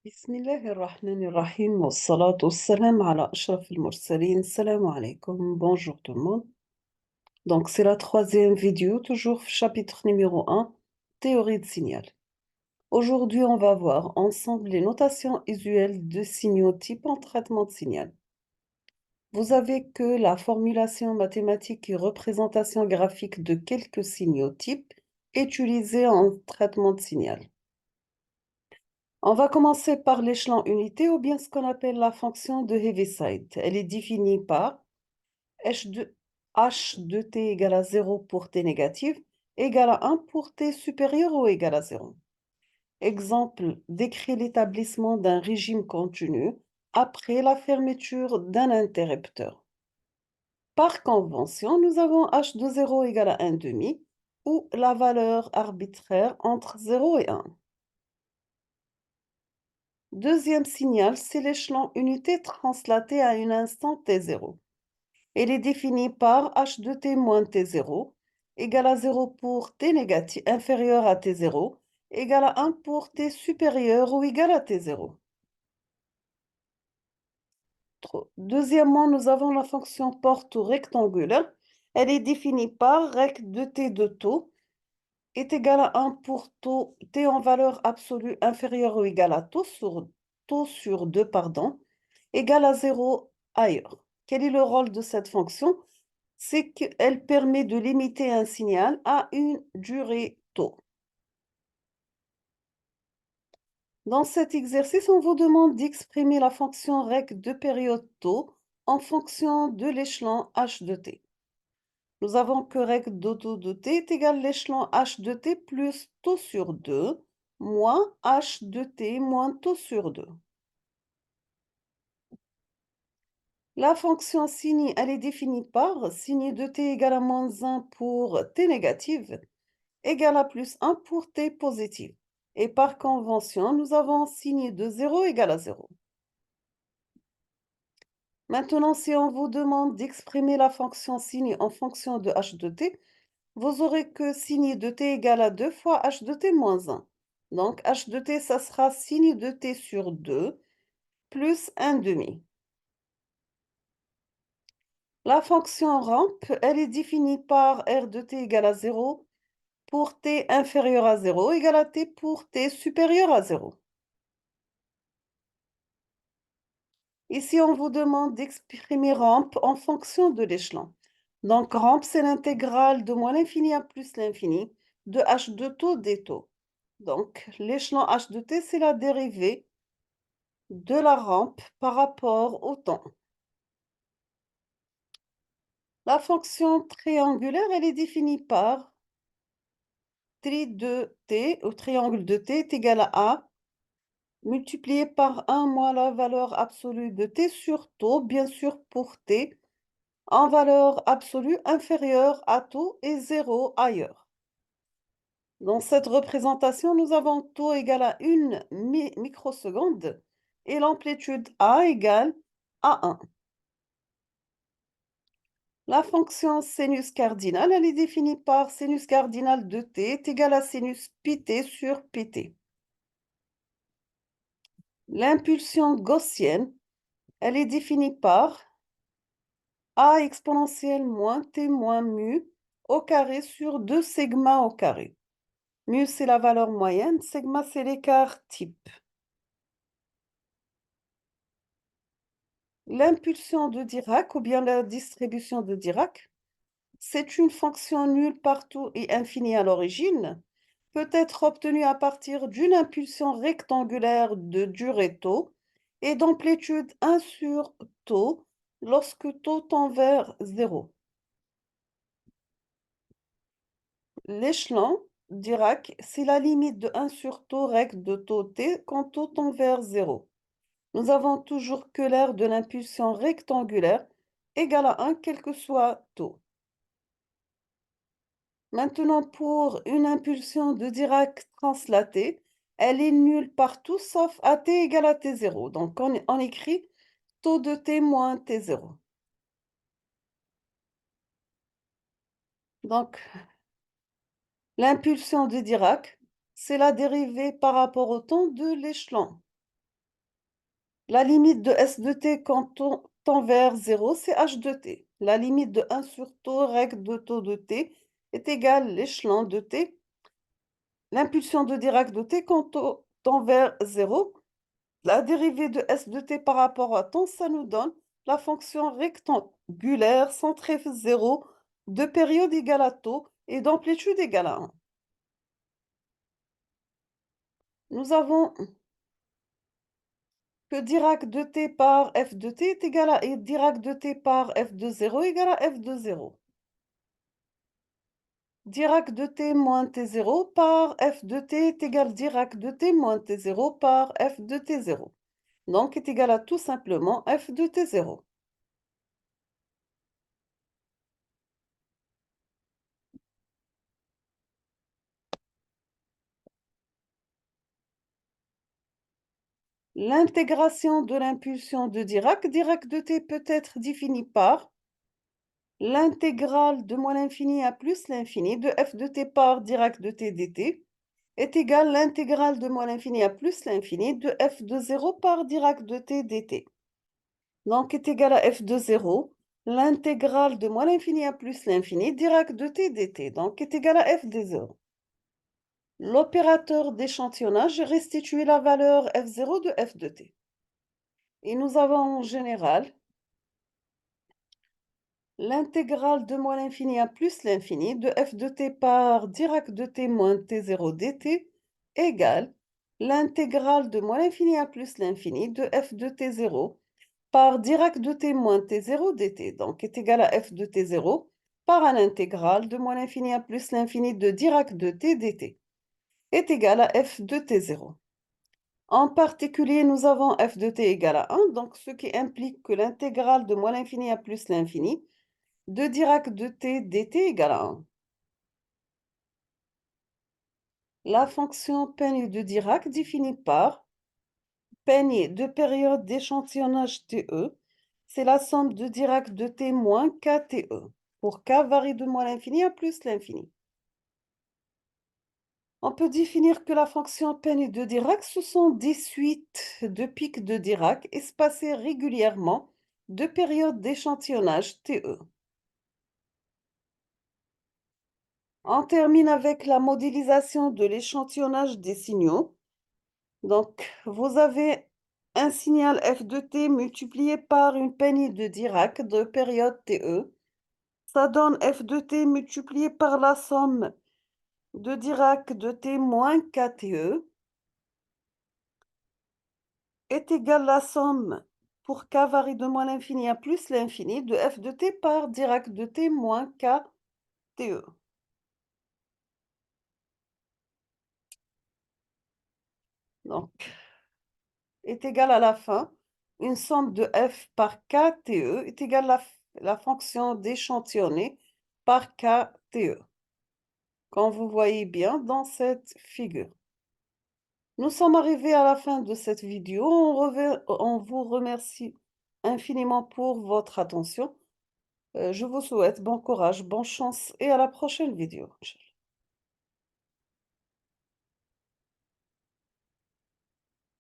بسم الله الرحمن الرحيم والصلاة والسلام على أشرف المرسلين. Salam alaikum, bonjour tout le monde. Donc c'est la troisième vidéo, toujours chapitre numéro 1, théorie de signal. Aujourd'hui, on va voir ensemble les notations usuelles de signaux type en traitement de signal. Vous avez que la formulation mathématique et représentation graphique de quelques signaux types utilisés en traitement de signal. On va commencer par l'échelon unité ou bien ce qu'on appelle la fonction de Heaviside. Elle est définie par h de t égale à 0 pour t négatif égale à 1 pour t supérieur ou égal à 0. Exemple, décrit l'établissement d'un régime continu après la fermeture d'un interrupteur. Par convention, nous avons h de 0 égale à 1 demi ou la valeur arbitraire entre 0 et 1. Deuxième signal, c'est l'échelon unité translaté à un instant t0. Elle est définie par h de t moins t0 égale à 0 pour t négatif inférieur à t0 égale à 1 pour t supérieur ou égal à t0. Deuxièmement, nous avons la fonction porte ou rectangulaire. Elle est définie par rect de t de taux est égal à 1 pour taux t en valeur absolue inférieure ou égale à taux sur 2, pardon, égale à 0 ailleurs. Quel est le rôle de cette fonction? C'est qu'elle permet de limiter un signal à une durée taux. Dans cet exercice, on vous demande d'exprimer la fonction rec de période taux en fonction de l'échelon h de t. Nous avons que rec de taux de t est égal à l'échelon h de t plus taux sur 2 moins h de t moins taux sur 2. La fonction sin, elle est définie par sin de t égale à moins 1 pour t négative égale à plus 1 pour t positive. Et par convention, nous avons sin de 0 égale à 0. Maintenant, si on vous demande d'exprimer la fonction sin en fonction de h de t, vous aurez que sin de t égale à 2 fois h de t moins 1. Donc h de t, ça sera sin de t sur 2 plus 1 demi. La fonction rampe, elle est définie par r de t égale à 0 pour t inférieur à 0 égale à t pour t supérieur à 0. Ici, on vous demande d'exprimer rampe en fonction de l'échelon. Donc, rampe, c'est l'intégrale de moins l'infini à plus l'infini de h de taux des taux. Donc, l'échelon h de t, c'est la dérivée de la rampe par rapport au temps. La fonction triangulaire, elle est définie par tri de t, ou triangle de t est égal à a multiplié par 1 moins la valeur absolue de t sur taux, bien sûr pour t, en valeur absolue inférieure à taux et 0 ailleurs. Dans cette représentation, nous avons taux égal à 1 microseconde et l'amplitude A égale à 1. La fonction sinus cardinal, elle est définie par sinus cardinal de t est égal à sinus pt sur pt. L'impulsion gaussienne, elle est définie par a exponentielle moins t moins mu au carré sur 2 sigma au carré. Mu, c'est la valeur moyenne, sigma, c'est l'écart type. L'impulsion de Dirac ou bien la distribution de Dirac, c'est une fonction nulle partout et infinie à l'origine, peut être obtenue à partir d'une impulsion rectangulaire de durée taux et d'amplitude 1 sur taux lorsque taux tend vers 0. L'échelon Dirac, c'est la limite de 1 sur taux rect de taux t quand taux tend vers 0. Nous avons toujours que l'aire de l'impulsion rectangulaire égale à 1 quel que soit taux. Maintenant, pour une impulsion de Dirac translatée, elle est nulle partout sauf à t égale à t0. Donc, on écrit taux de t moins t0. Donc, l'impulsion de Dirac, c'est la dérivée par rapport au temps de l'échelon. La limite de S de t quand on tend vers 0, c'est h de t. La limite de 1 sur taux règle de taux de t est égale à l'échelon de t. L'impulsion de Dirac de t quand on tend vers 0. La dérivée de S de t par rapport à temps, ça nous donne la fonction rectangulaire centrée 0 de période égale à taux et d'amplitude égale à 1. Nous avons que Dirac de t par f de t est égal à et Dirac de t par f de 0 égale à f de 0. Dirac de t moins t0 par f de t est égal à Dirac de t moins t0 par f de t0. Donc est égal à tout simplement f de t0. L'intégration de l'impulsion de Dirac, Dirac de t peut être définie par l'intégrale de moins l'infini à plus l'infini de f de t par Dirac de t dt est égale à l'intégrale de moins l'infini à plus l'infini de f de 0 par Dirac de t dt. Donc est égal à f de 0, l'intégrale de moins l'infini à plus l'infini Dirac de t dt. Donc est égal à f de 0. L'opérateur d'échantillonnage restitue la valeur f0 de f de t. Et nous avons en général l'intégrale de moins l'infini à plus l'infini de f de t par Dirac de t moins t0 dt égale l'intégrale de moins l'infini à plus l'infini de f de t0 par Dirac de t moins t0 dt. Donc est égal à f de t0 par un intégrale de moins l'infini à plus l'infini de Dirac de t dt est égal à f de t0. En particulier, nous avons f de t égale à 1, donc ce qui implique que l'intégrale de moins l'infini à plus l'infini de Dirac de t dt égale à 1. La fonction peigne de Dirac définie par peigne de période d'échantillonnage TE, c'est la somme de Dirac de t moins kTe, pour k varie de moins l'infini à plus l'infini. On peut définir que la fonction peigne de Dirac, ce sont des suites de pics de Dirac espacées régulièrement de périodes d'échantillonnage TE. On termine avec la modélisation de l'échantillonnage des signaux. Donc, vous avez un signal f de t multiplié par une peigne de Dirac de période TE. Ça donne f de t multiplié par la somme de Dirac de t moins kTe est égal à la somme pour k varie de moins l'infini à plus l'infini de f de t par Dirac de t moins kTe. Donc, est égal à la fin, une somme de f par kTe est égale à la fonction d'échantillonner par kTe, comme vous voyez bien dans cette figure. Nous sommes arrivés à la fin de cette vidéo. On vous remercie infiniment pour votre attention. Je vous souhaite bon courage, bonne chance et à la prochaine vidéo.